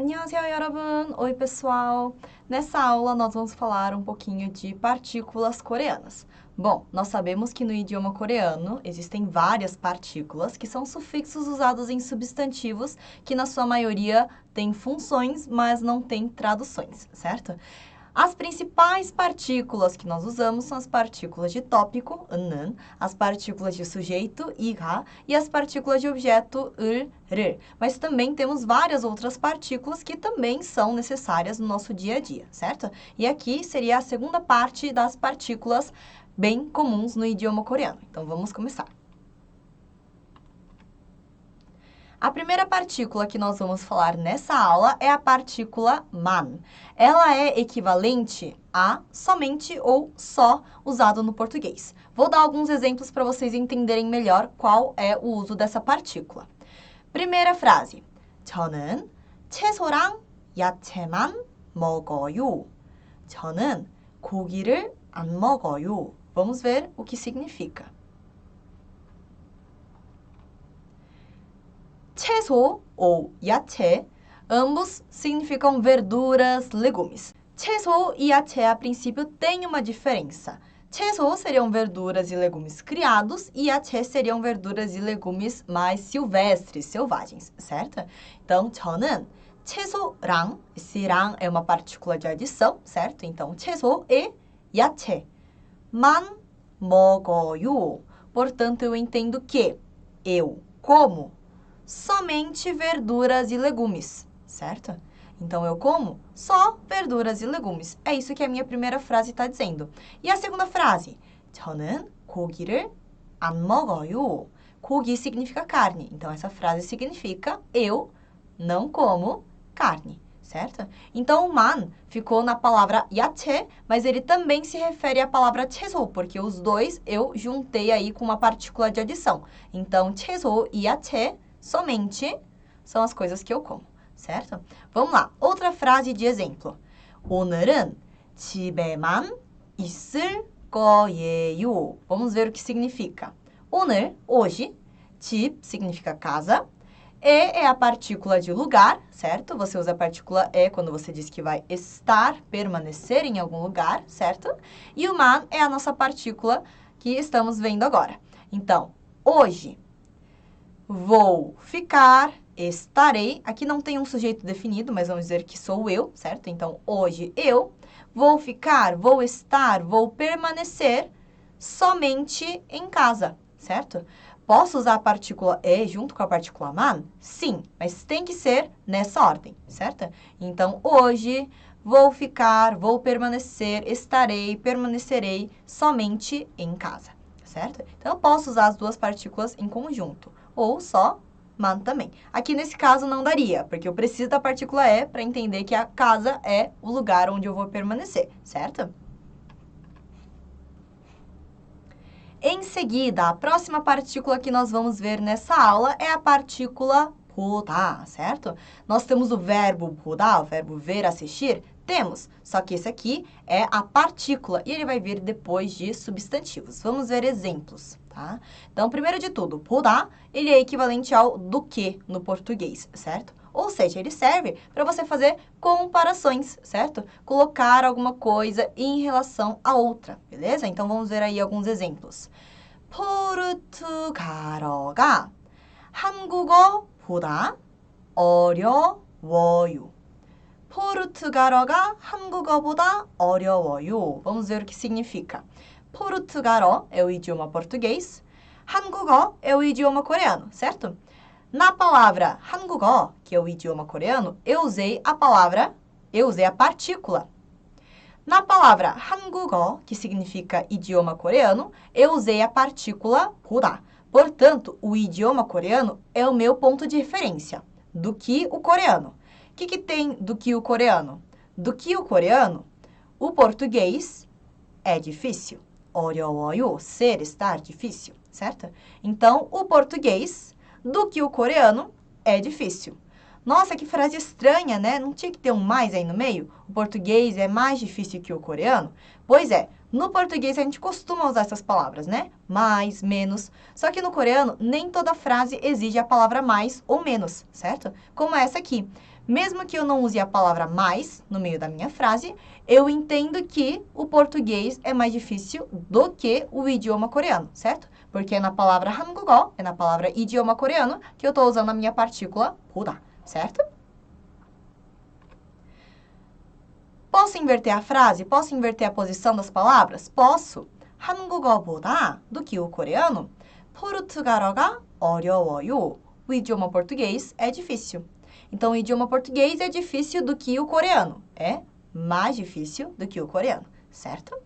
안녕하세요, 여러분! Oi, pessoal! Nessa aula, nós vamos falar um pouquinho de partículas coreanas. Bom, nós sabemos que no idioma coreano existem várias partículas que são sufixos usados em substantivos que, na sua maioria, têm funções, mas não têm traduções, certo? As principais partículas que nós usamos são as partículas de tópico, 는, as partículas de sujeito, 이가, e as partículas de objeto, 를. Mas também temos várias outras partículas que também são necessárias no nosso dia a dia, certo? E aqui seria a segunda parte das partículas bem comuns no idioma coreano. Então, vamos começar. A primeira partícula que nós vamos falar nessa aula é a partícula man. Ela é equivalente a somente ou só usado no português. Vou dar alguns exemplos para vocês entenderem melhor qual é o uso dessa partícula. Primeira frase. 저는 채소랑 야채만 먹어요. 저는 고기를 안 먹어요. Vamos ver o que significa. 채소 ou 야채, ambos significam verduras, legumes. 채소 e 야채, a princípio, têm uma diferença. 채소 seriam verduras e legumes criados e 야채 seriam verduras e legumes mais silvestres, selvagens, certo? Então, 저는 채소랑, esse 랑 é uma partícula de adição, certo? Então, 채소 e 야채만 먹어요. Portanto, eu entendo que eu como somente verduras e legumes, certo? Então, eu como só verduras e legumes. É isso que a minha primeira frase está dizendo. E a segunda frase, 저는 고기를 안 먹어요. 고기 significa carne. Então, essa frase significa eu não como carne, certo? Então, o man ficou na palavra 야채, mas ele também se refere à palavra 채소, porque os dois eu juntei aí com uma partícula de adição. Então, 채소 e 야채 somente são as coisas que eu como, certo? Vamos lá, outra frase de exemplo. 오늘은 집에만 있을 거예요. Vamos ver o que significa. 오늘, hoje, 집 significa casa, e é a partícula de lugar, certo? Você usa a partícula e quando você diz que vai estar, permanecer em algum lugar, certo? E o man é a nossa partícula que estamos vendo agora. Então, hoje, vou ficar, estarei. Aqui não tem um sujeito definido, mas vamos dizer que sou eu, certo? Então, hoje eu vou ficar, vou estar, vou permanecer somente em casa, certo? Posso usar a partícula e junto com a partícula man? Sim, mas tem que ser nessa ordem, certo? Então, hoje vou ficar, vou permanecer, estarei, permanecerei somente em casa, certo? Então, eu posso usar as duas partículas em conjunto, ou só man também. Aqui, nesse caso, não daria, porque eu preciso da partícula e para entender que a casa é o lugar onde eu vou permanecer, certo? Em seguida, a próxima partícula que nós vamos ver nessa aula é a partícula 보다, certo? Nós temos o verbo 보다, o verbo ver, assistir, temos, só que esse aqui é a partícula e ele vai vir depois de substantivos. Vamos ver exemplos, tá? Então, primeiro de tudo, 보다, ele é equivalente ao do que no português, certo? Ou seja, ele serve para você fazer comparações, certo? Colocar alguma coisa em relação a outra, beleza? Então, vamos ver aí alguns exemplos. 포르투갈어가 한국어보다 어려워요. 포르투갈어가 한국어보다 어려워요. Vamos ver o que significa. Portugal어 é o idioma português, 한국어 é o idioma coreano, certo? Na palavra 한국어, que é o idioma coreano, eu usei a partícula. Na palavra 한국어, que significa idioma coreano, eu usei a partícula 보다. Portanto, o idioma coreano é o meu ponto de referência. Do que o coreano? O que tem do que o coreano? Do que o coreano, o português é difícil. 어려워요, ser, estar, difícil, certo? Então, o português do que o coreano é difícil. Nossa, que frase estranha, né? Não tinha que ter um mais aí no meio? O português é mais difícil que o coreano? Pois é, No português, a gente costuma usar essas palavras, né? Mais, menos. Só que no coreano, nem toda frase exige a palavra mais ou menos, certo? Como essa aqui. Mesmo que eu não use a palavra mais no meio da minha frase, eu entendo que o português é mais difícil do que o idioma coreano, certo? Porque é na palavra 한국어, é na palavra idioma coreano, que eu estou usando a minha partícula 보다, certo? Posso inverter a frase? Posso inverter a posição das palavras? Posso. 한국어보다 do que o coreano, 포르투갈어가 어려워요. O idioma português é difícil. Então, o idioma português é difícil do que o coreano. É mais difícil do que o coreano, certo?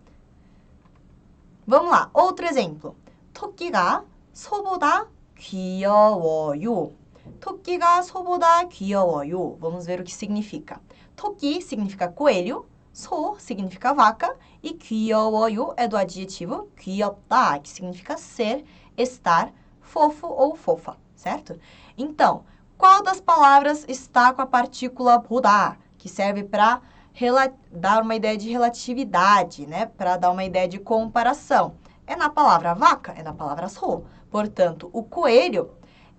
Vamos lá, outro exemplo. 토끼가 소보다 귀여워요. 토끼가 소보다 귀여워요. Vamos ver o que significa. 토끼 significa coelho, 소 significa vaca e 귀여워요 é do adjetivo 귀엽다, que significa ser, estar, fofo ou fofa, certo? Então, qual das palavras está com a partícula 보다, que serve para dar uma ideia de relatividade, né? Para dar uma ideia de comparação? É na palavra vaca, é na palavra 소. Portanto, o coelho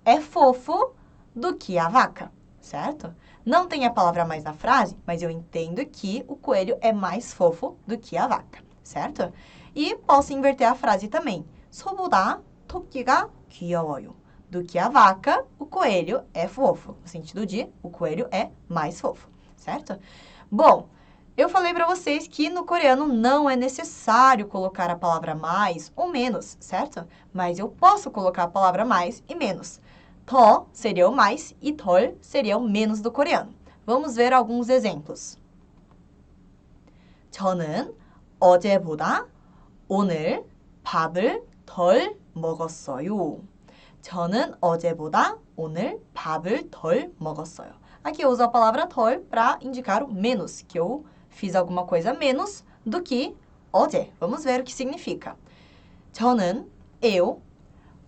é fofo do que a vaca, certo? Não tem a palavra mais na frase, mas eu entendo que o coelho é mais fofo do que a vaca, certo? E posso inverter a frase também. 소보다 토끼가 귀여워요. Do que a vaca, o coelho é fofo. No sentido de, o coelho é mais fofo, certo? Bom, eu falei para vocês que no coreano não é necessário colocar a palavra mais ou menos, certo? Mas eu posso colocar a palavra mais e menos. 더 seria o mais e 덜 seria o menos do coreano. Vamos ver alguns exemplos. 저는 어제보다 오늘 밥을 덜 먹었어요. 저는 어제보다 오늘 밥을 덜 먹었어요. Aqui eu uso a palavra 덜 para indicar o menos, que eu fiz alguma coisa menos do que 어제. Vamos ver o que significa. 저는, eu,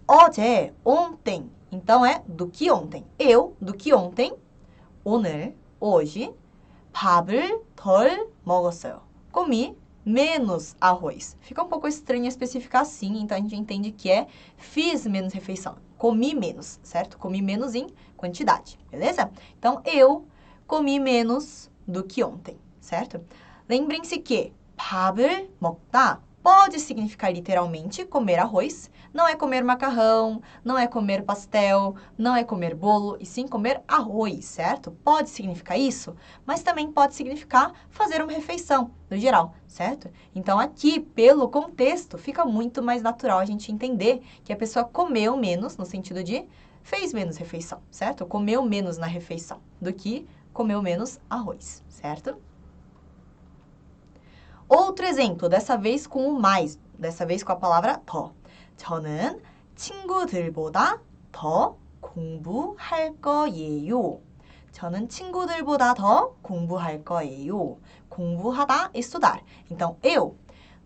어제, ontem. Então, é do que ontem. Eu, do que ontem. 오늘, hoje. 밥을 덜 먹었어요. Comi menos arroz. Fica um pouco estranho especificar assim, então a gente entende que é fiz menos refeição. Comi menos, certo? Comi menos em quantidade, beleza? Então, eu comi menos do que ontem, certo? Lembrem-se que 밥을 먹다 pode significar literalmente comer arroz. Não é comer macarrão, não é comer pastel, não é comer bolo, e sim comer arroz, certo? Pode significar isso, mas também pode significar fazer uma refeição, no geral, certo? Então, aqui, pelo contexto, fica muito mais natural a gente entender que a pessoa comeu menos, no sentido de fez menos refeição, certo? Comeu menos na refeição, do que comeu menos arroz, certo? Outro exemplo, dessa vez com o mais, dessa vez com a palavra 더. 저는 친구들보다 더 공부할 거예요. 저는 친구들보다 더 공부할 거예요. 공부하다, estudar. Então, eu,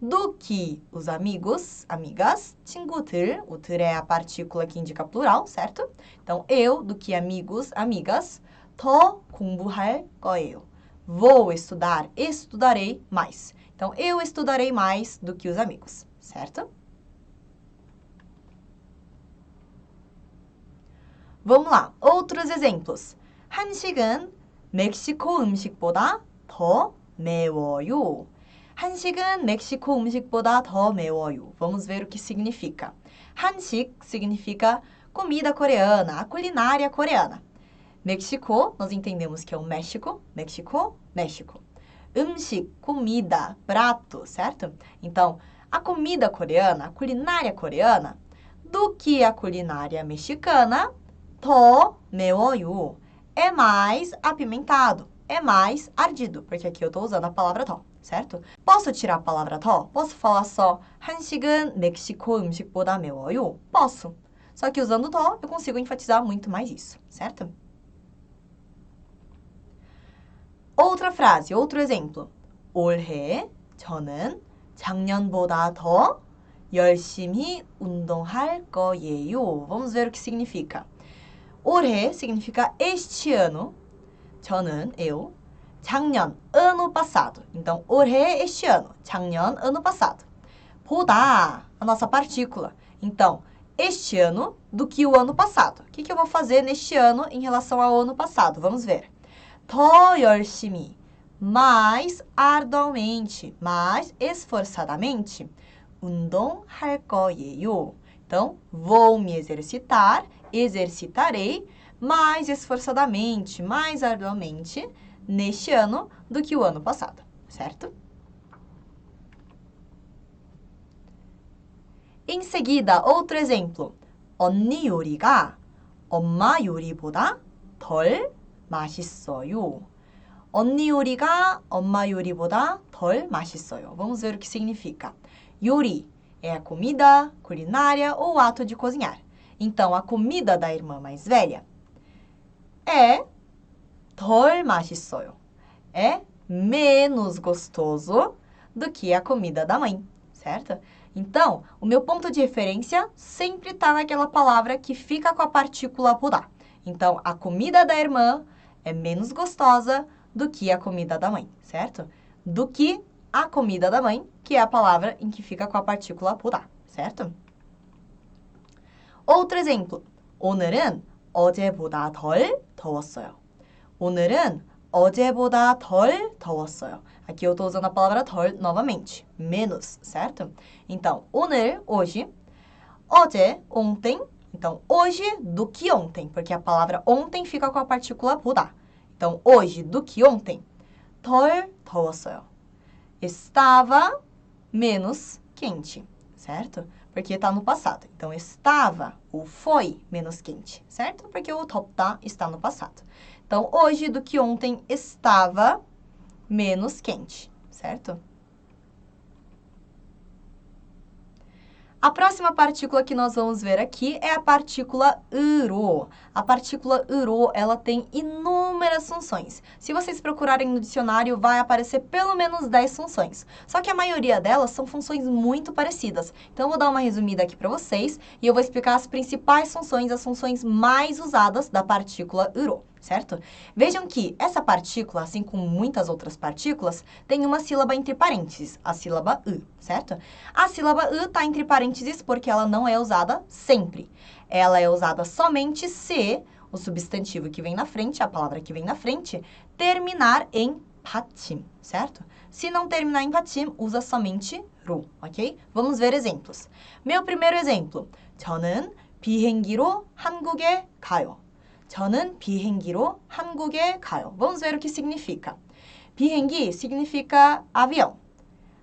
do que os amigos, amigas, 친구들, o 들 é a partícula que indica plural, certo? Então, eu, do que amigos, amigas, 더 공부할 거예요. Vou estudar, estudarei mais. Então, eu estudarei mais do que os amigos, certo? Vamos lá, outros exemplos. 한식은 멕시코 음식보다 더 매워요. 한식은 멕시코 음식보다 더 매워요. Vamos ver o que significa. 한식 significa comida coreana, a culinária coreana. México, nós entendemos que é o México. México, México. 음식, comida, prato, certo? Então, a comida coreana, a culinária coreana, do que a culinária mexicana, 더 매워요. É mais apimentado, é mais ardido, porque aqui eu estou usando a palavra 더, certo? Posso tirar a palavra 더? Posso falar só 한식은 멕시코 음식보다 매워요? Posso. Só que usando 더, eu consigo enfatizar muito mais isso, certo? outra frase, outro exemplo. 올해 저는 작년보다 더 열심히 운동할 거예요. Vamos ver o que significa. 올해 significa este ano. 저는, eu. 작년, ano passado. Então, 올해, este ano. 작년, ano passado. 보다, a nossa partícula. Então, este ano do que o ano passado. O que eu vou fazer neste ano em relação ao ano passado? Vamos ver. 더 열심히, mais arduamente, mais esforçadamente, 운동할 거예요. Então, vou me exercitar, exercitarei mais esforçadamente, mais arduamente neste ano do que o ano passado, certo? Em seguida, outro exemplo. 언니 요리가 엄마 요리보다 덜 맛있어요. 언니 요리가 엄마 요리보다 덜 맛있어요. Vamos ver o que significa. 요리 é a comida, culinária ou ato de cozinhar. Então, a comida da irmã mais velha é 덜 맛있어요. É menos gostoso do que a comida da mãe, certo? Então, o meu ponto de referência sempre está naquela palavra que fica com a partícula 보다. Então, a comida da irmã é menos gostosa do que a comida da mãe, certo? Do que a comida da mãe, que é a palavra em que fica com a partícula 보다, certo? Outro exemplo. 오늘은 어제보다 덜 더웠어요. 오늘은 어제보다 덜 더웠어요. Aqui eu estou usando a palavra 덜 novamente. Menos, certo? Então, 오늘, hoje. 어제, ontem. Então, hoje do que ontem. Porque a palavra ontem fica com a partícula 보다. Então, hoje do que ontem. 덜 더웠어요. Estava menos quente, certo? Porque está no passado. Então, estava, ou foi, menos quente, certo? Porque o 덥다 está no passado. Então, hoje do que ontem estava menos quente, certo? A próxima partícula que nós vamos ver aqui é a partícula 으로. A partícula 으로, ela tem inúmeras funções. Se vocês procurarem no dicionário, vai aparecer pelo menos 10 funções. Só que a maioria delas são funções muito parecidas. Então, eu vou dar uma resumida aqui para vocês e eu vou explicar as principais funções, as funções mais usadas da partícula 으로, certo? Vejam que essa partícula, assim como muitas outras partículas, tem uma sílaba entre parênteses, a sílaba 으, certo? A sílaba 으 está entre parênteses porque ela não é usada sempre. Ela é usada somente se o substantivo que vem na frente, a palavra que vem na frente, terminar em 받침, certo? Se não terminar em 받침, usa somente 로, ok? Vamos ver exemplos. Meu primeiro exemplo. 저는 비행기로 한국에 가요. 저는 비행기로 한국에 가요. Vamos ver o que significa. 비행기 significa avião.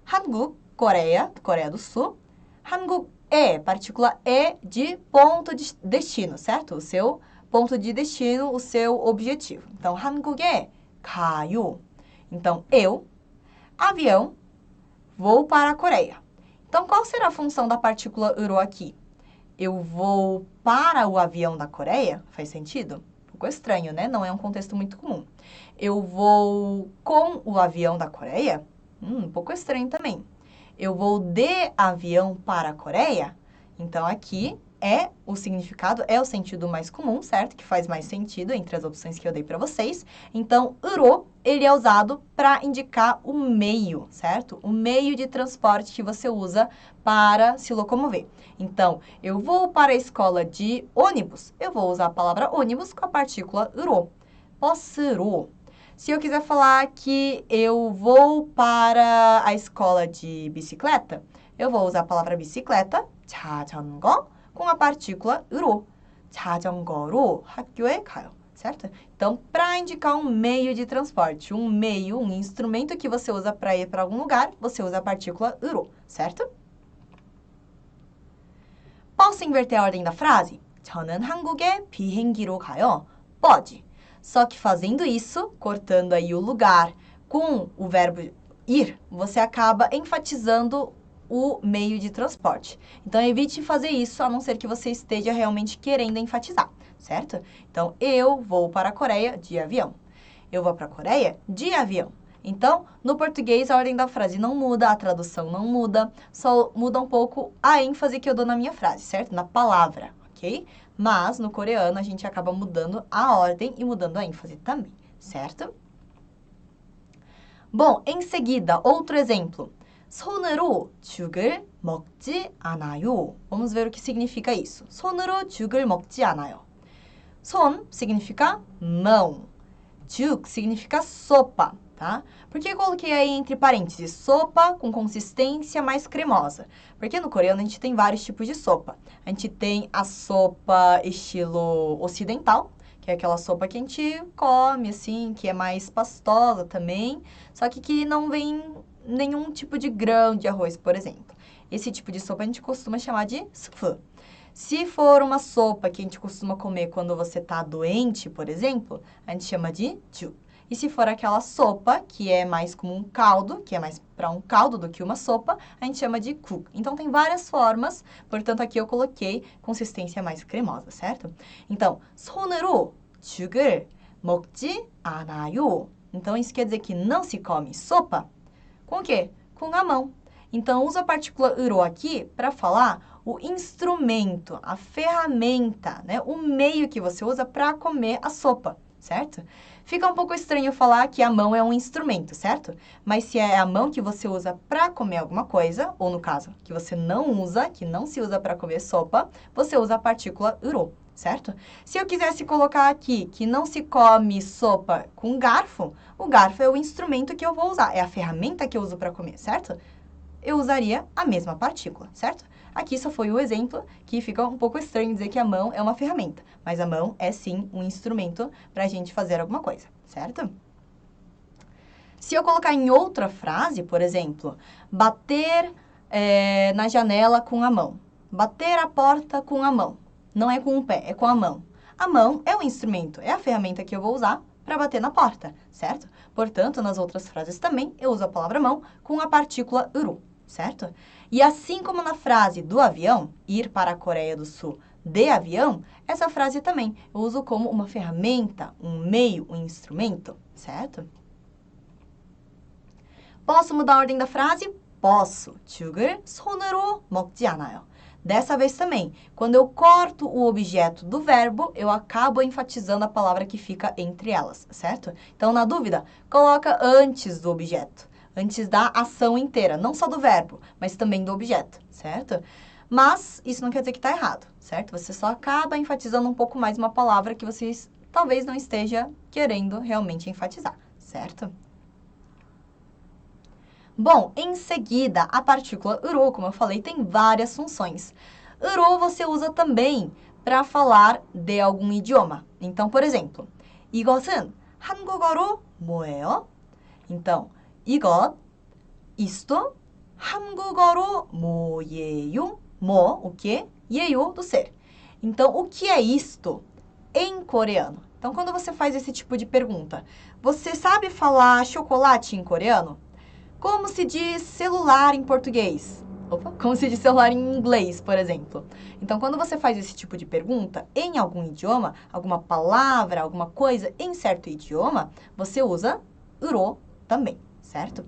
한국, Coreia, Coreia do Sul. 한국 é, partícula é de ponto de destino, certo? O seu ponto de destino, o seu objetivo. Então, 한국에 가요. Então, eu, avião, vou para a Coreia. Então, qual será a função da partícula 으로 aqui? Eu vou para o avião da Coreia? Faz sentido? Um pouco estranho, né? Não é um contexto muito comum. Eu vou com o avião da Coreia? Um pouco estranho também. Eu vou de avião para a Coreia? Então, aqui é o significado, é o sentido mais comum, certo? Que faz mais sentido entre as opções que eu dei para vocês. Então, 으로, ele é usado para indicar o meio, certo? O meio de transporte que você usa para se locomover. Então, eu vou para a escola de ônibus, eu vou usar a palavra ônibus com a partícula 으로. 버스로. Se eu quiser falar que eu vou para a escola de bicicleta, eu vou usar a palavra bicicleta, 자전거, com a partícula 으로. 자전거로 학교에 가요, certo? Então, para indicar um meio de transporte, um meio, um instrumento que você usa para ir para algum lugar, você usa a partícula 으로, certo? Posso inverter a ordem da frase? 저는 한국에 비행기로 가요. Pode. Só que fazendo isso, cortando aí o lugar com o verbo ir, você acaba enfatizando o meio de transporte. Então, evite fazer isso, a não ser que você esteja realmente querendo enfatizar, certo? Então, eu vou para a Coreia de avião. Eu vou para a Coreia de avião. Então, no português, a ordem da frase não muda, a tradução não muda, só muda um pouco a ênfase que eu dou na minha frase, certo? Na palavra, ok? Mas, no coreano, a gente acaba mudando a ordem e mudando a ênfase também, certo? Bom, em seguida, outro exemplo. 손으로 죽을 먹지 않아요. Vamos ver o que significa isso. 손으로 죽을 먹지 않아요. 손 significa mão. 죽 significa sopa, tá? Por que eu coloquei aí entre parênteses sopa com consistência mais cremosa? Porque no coreano a gente tem vários tipos de sopa. A gente tem a sopa estilo ocidental, que é aquela sopa que a gente come, assim, que é mais pastosa também, só que não vem nenhum tipo de grão de arroz, por exemplo. Esse tipo de sopa a gente costuma chamar de sufu. Se for uma sopa que a gente costuma comer quando você está doente, por exemplo, a gente chama de ju. E se for aquela sopa que é mais como um caldo, que é mais para um caldo do que uma sopa, a gente chama de kuk. Então, tem várias formas, portanto, aqui eu coloquei consistência mais cremosa, certo? Então, 손으로 죽을 먹지 않아요. Então, isso quer dizer que não se come sopa com o quê? Com a mão. Então, usa a partícula 으로 aqui para falar o instrumento, a ferramenta, né? O meio que você usa para comer a sopa, certo? Fica um pouco estranho falar que a mão é um instrumento, certo? Mas se é a mão que você usa para comer alguma coisa, ou no caso, que você não usa, que não se usa para comer sopa, você usa a partícula 으로, certo? Se eu quisesse colocar aqui que não se come sopa com garfo, o garfo é o instrumento que eu vou usar, é a ferramenta que eu uso para comer, certo? Eu usaria a mesma partícula, certo? Aqui só foi o exemplo que fica um pouco estranho dizer que a mão é uma ferramenta, mas a mão é sim um instrumento para a gente fazer alguma coisa, certo? Se eu colocar em outra frase, por exemplo, bater na janela com a mão, bater a porta com a mão, não é com o pé, é com a mão. A mão é o instrumento, é a ferramenta que eu vou usar para bater na porta, certo? Portanto, nas outras frases também eu uso a palavra mão com a partícula 으로. Certo? E assim como na frase do avião, ir para a Coreia do Sul de avião, essa frase também eu uso como uma ferramenta, um meio, um instrumento, certo? Posso mudar a ordem da frase? Posso. 죽을 손으로 먹지 않아요. Dessa vez também, quando eu corto o objeto do verbo, eu acabo enfatizando a palavra que fica entre elas, certo? Então, na dúvida, coloca antes do objeto. Antes da ação inteira, não só do verbo, mas também do objeto, certo? Mas isso não quer dizer que está errado, certo? Você só acaba enfatizando um pouco mais uma palavra que você talvez não esteja querendo realmente enfatizar, certo? Bom, em seguida, a partícula 으로, como eu falei, tem várias funções. 으로 você usa também para falar de algum idioma. Então, por exemplo, 이것은 한국어로 뭐예요? Então, 이것, isto, 한국어로 뭐예요? 뭐, o que? 예요, do ser. Então, o que é isto em coreano? Então, quando você faz esse tipo de pergunta, você sabe falar chocolate em coreano? Como se diz celular em português? Opa, como se diz celular em inglês, por exemplo. Então, quando você faz esse tipo de pergunta em algum idioma, alguma palavra, alguma coisa em certo idioma, você usa 으로 também, certo?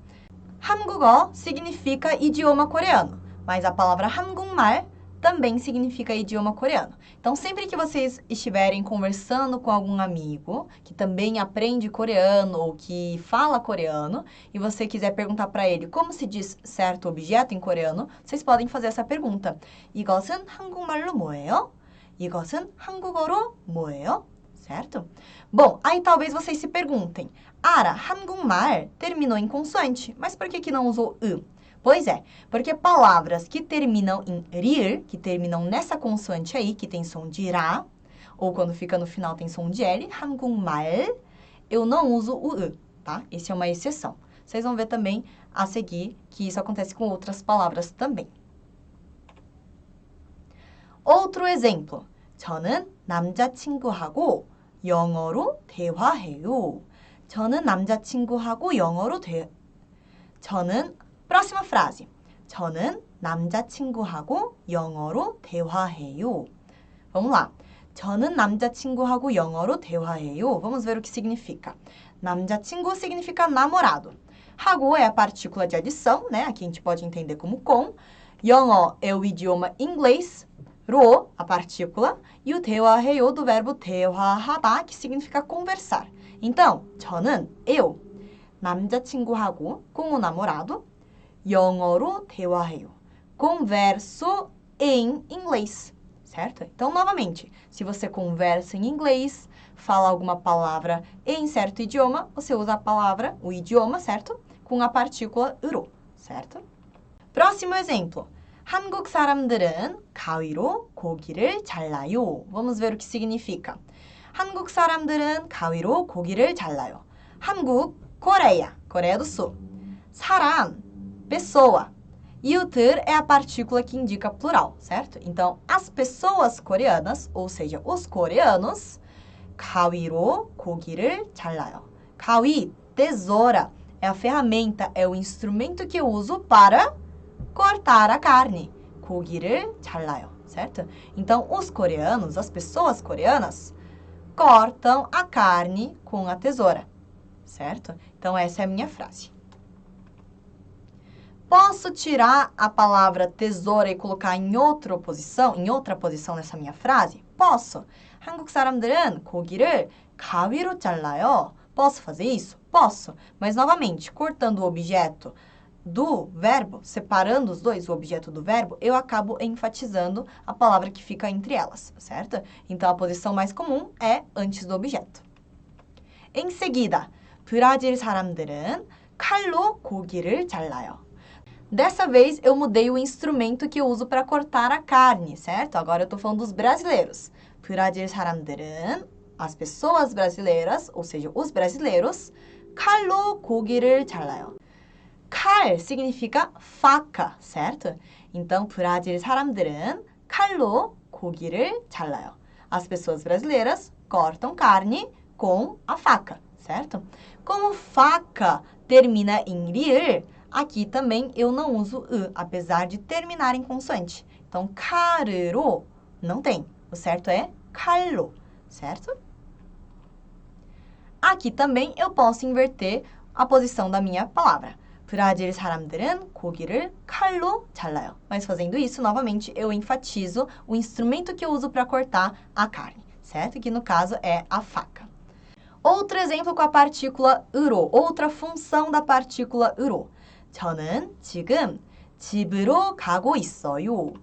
한국어 significa idioma coreano, mas a palavra 한국말 também significa idioma coreano. Então, sempre que vocês estiverem conversando com algum amigo que também aprende coreano ou que fala coreano, e você quiser perguntar para ele como se diz certo objeto em coreano, vocês podem fazer essa pergunta. 이것은 한국말로 뭐예요? 이것은 한국어로 뭐예요? Certo? Bom, aí talvez vocês se perguntem, Ara, 한국말 terminou em consoante, mas por que não usou 으? Pois é, porque palavras que terminam em rir, que terminam nessa consoante aí, que tem som de ra, ou quando fica no final tem som de L, 한국말, eu não uso o 으, tá? Esse é uma exceção. Vocês vão ver também a seguir que isso acontece com outras palavras também. Outro exemplo. 저는 남자친구하고 영어로 대화해요. 저는 남자친구하고 영어로 próxima frase. 저는 남자친구하고 영어로 대화해요. Vamos lá. 저는 남자친구하고 영어로 대화해요. Vamos ver o que significa. 남자친구 significa namorado. 하고 é a partícula de adição, né? Aqui a gente pode entender como com. 영어 é o idioma inglês. 로, a partícula. E o 대화해요 do verbo 대화하다, que significa conversar. Então, 저는, eu, 남자친구하고, com o namorado, 영어로 대화해요. Converso em inglês, certo? Então, novamente, se você conversa em inglês, fala alguma palavra em certo idioma, você usa a palavra, o idioma, certo? Com a partícula 으로, certo? Próximo exemplo. 한국 사람들은 가위로 고기를 잘라요. Vamos ver o que significa. 한국 사람들은 가위로 고기를 잘라요. 한국, Coreia, Coreia do Sul. 사람, pessoa. E o ter é a partícula que indica plural, certo? Então, as pessoas coreanas, ou seja, os coreanos, 가위로 고기를 잘라요. 가위, tesoura, é a ferramenta, é o instrumento que eu uso para cortar a carne. 고기를 잘라요, certo? Então, os coreanos, as pessoas coreanas, cortam a carne com a tesoura, certo? Então, essa é a minha frase. Posso tirar a palavra tesoura e colocar em outra posição nessa minha frase? Posso. 한국 사람들은 고기를 가위로 잘라요. Posso fazer isso? Posso. Mas, novamente, cortando o objeto do verbo, separando os dois, o objeto do verbo, eu acabo enfatizando a palavra que fica entre elas, certo? Então, a posição mais comum é antes do objeto. Em seguida, 브라질 사람들은 칼로 고기를 잘라요. Dessa vez, eu mudei o instrumento que eu uso para cortar a carne, certo? Agora eu estou falando dos brasileiros. 브라질 사람들은, as pessoas brasileiras, ou seja, os brasileiros, 칼로 고기를 잘라요. 칼 significa faca, certo? Então, 브라질 사람들은 칼로 고기를 잘라요. As pessoas brasileiras cortam carne com a faca, certo? Como faca termina em ri을, aqui também eu não uso ı, apesar de terminar em consoante. Então, 칼으로 não tem. O certo é 칼로, certo? Aqui também eu posso inverter a posição da minha palavra. 브라질 사람들은 고기를 칼로 잘라요. Mas fazendo isso, novamente, eu enfatizo o instrumento que eu uso para cortar a carne, certo? Que no caso é a faca. Outro exemplo com a partícula 으로, outra função da partícula 으로. 저는 지금 집으로 가고 있어요.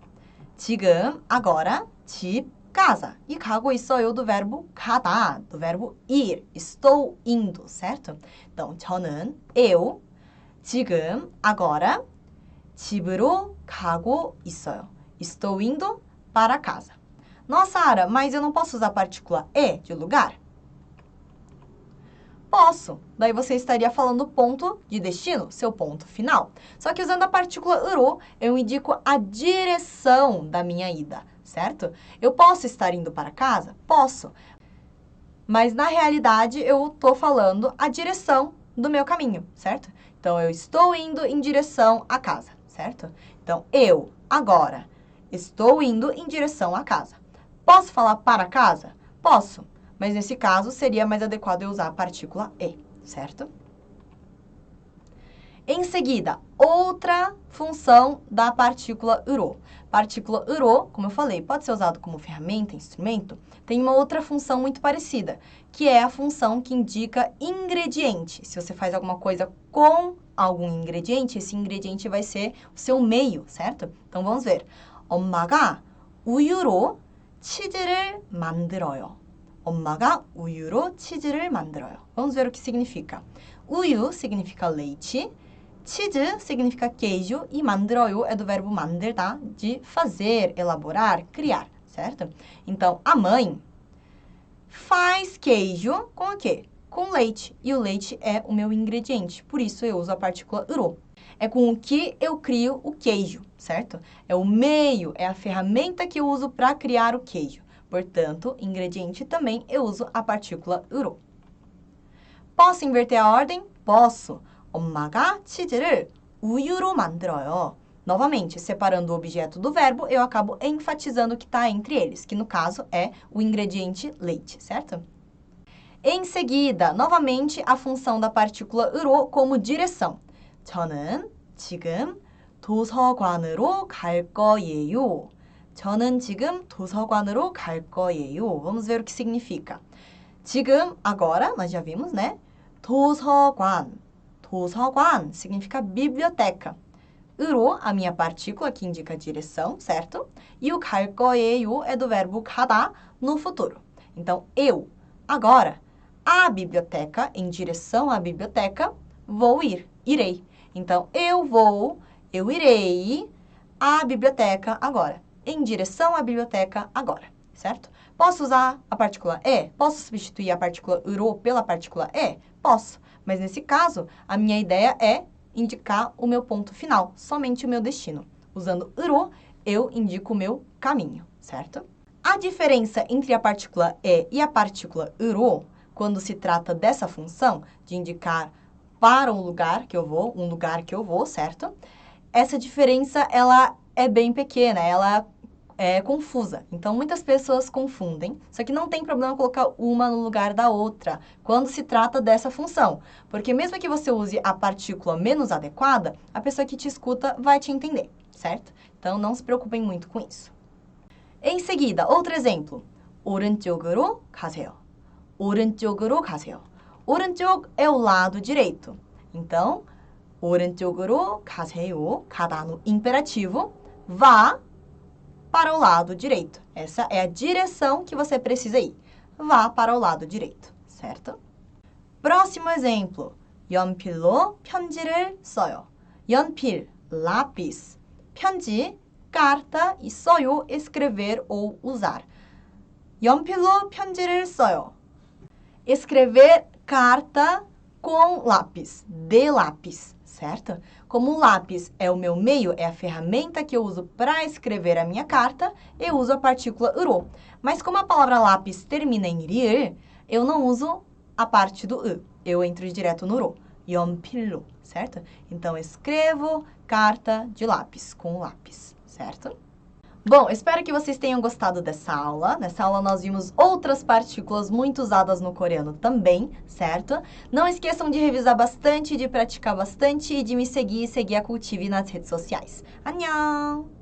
지금, agora, 집, casa. E 가고 있어요 do verbo 가다, do verbo ir. Estou indo, certo? Então, 저는, eu, 지금, agora, 집으로 가고 있어요. Estou indo para casa. Nossa, Ara, mas eu não posso usar a partícula e de lugar? Posso. Daí você estaria falando ponto de destino, seu ponto final. Só que usando a partícula 으로, eu indico a direção da minha ida, certo? Eu posso estar indo para casa? Posso. Mas na realidade, eu estou falando a direção do meu caminho, certo? Então, eu estou indo em direção à casa, certo? Então, eu, agora, estou indo em direção à casa. Posso falar para casa? Posso. Mas nesse caso, seria mais adequado eu usar a partícula e, certo? Em seguida, outra função da partícula 으로. Partícula 으로, como eu falei, pode ser usado como ferramenta, instrumento, tem uma outra função muito parecida, que é a função que indica ingrediente. Se você faz alguma coisa com algum ingrediente, esse ingrediente vai ser o seu meio, certo? Então, vamos ver. 엄마가 우유로 치즈를 만들어요. 엄마가 우유로 치즈를 만들어요. Vamos ver o que significa. 우유 significa leite, 치즈 significa queijo e 만들어요 é do verbo 만들다, de fazer, elaborar, criar, certo? Então, a mãe faz queijo com o quê? Com leite. E o leite é o meu ingrediente, por isso eu uso a partícula 으로. É com o que eu crio o queijo, certo? É o meio, é a ferramenta que eu uso para criar o queijo. Portanto, ingrediente também eu uso a partícula 으로. Posso inverter a ordem? Posso. 엄마가 치즈를 우유로 만들어요. Novamente, separando o objeto do verbo, eu acabo enfatizando o que está entre eles, que no caso é o ingrediente leite, certo? Em seguida, novamente, a função da partícula 으로 como direção. 저는 지금 도서관으로 갈 거예요. 저는 지금 도서관으로 갈 거예요. Vamos ver o que significa. 지금, agora, nós já vimos, né? 도서관. 도서관 significa biblioteca. 으로, a minha partícula, que indica a direção, certo? E o 갈 거예요 é do verbo 가다 no futuro. Então, eu, agora, à biblioteca, em direção à biblioteca, vou ir, irei. Então, eu irei à biblioteca agora. Em direção à biblioteca agora, certo? Posso usar a partícula e? Posso substituir a partícula 으로 pela partícula e? Posso. Mas nesse caso, a minha ideia é indicar o meu ponto final, somente o meu destino. Usando 으로, eu indico o meu caminho, certo? A diferença entre a partícula e a partícula 으로, quando se trata dessa função, de indicar para um lugar que eu vou, certo? Essa diferença, ela é bem pequena, ela é confusa. Então, muitas pessoas confundem, só que não tem problema colocar uma no lugar da outra, quando se trata dessa função. Porque mesmo que você use a partícula menos adequada, a pessoa que te escuta vai te entender, certo? Então, não se preocupem muito com isso. Em seguida, outro exemplo. 오른쪽으로 가세요. 오른쪽으로 가세요. 오른쪽 é o lado direito. Então, 오른쪽으로 가세요. 가다 no imperativo. Vá para o lado direito. Essa é a direção que você precisa ir. Vá para o lado direito, certo? Próximo exemplo. 연필로 편지를 써요. 연필, lápis. 편지, carta e 써요, escrever ou usar. 연필로 편지를 써요. Escrever carta com lápis, de lápis, certo? Como o lápis é o meu meio, é a ferramenta que eu uso para escrever a minha carta, eu uso a partícula 으로. Mas como a palavra lápis termina em rir, eu não uso a parte do 으. Eu entro direto no 로. 연필로, certo? Então, escrevo carta de lápis, com lápis, certo? Bom, espero que vocês tenham gostado dessa aula. Nessa aula nós vimos outras partículas muito usadas no coreano também, certo? Não esqueçam de revisar bastante, de praticar bastante e de me seguir e seguir a Cultive nas redes sociais. 안녕!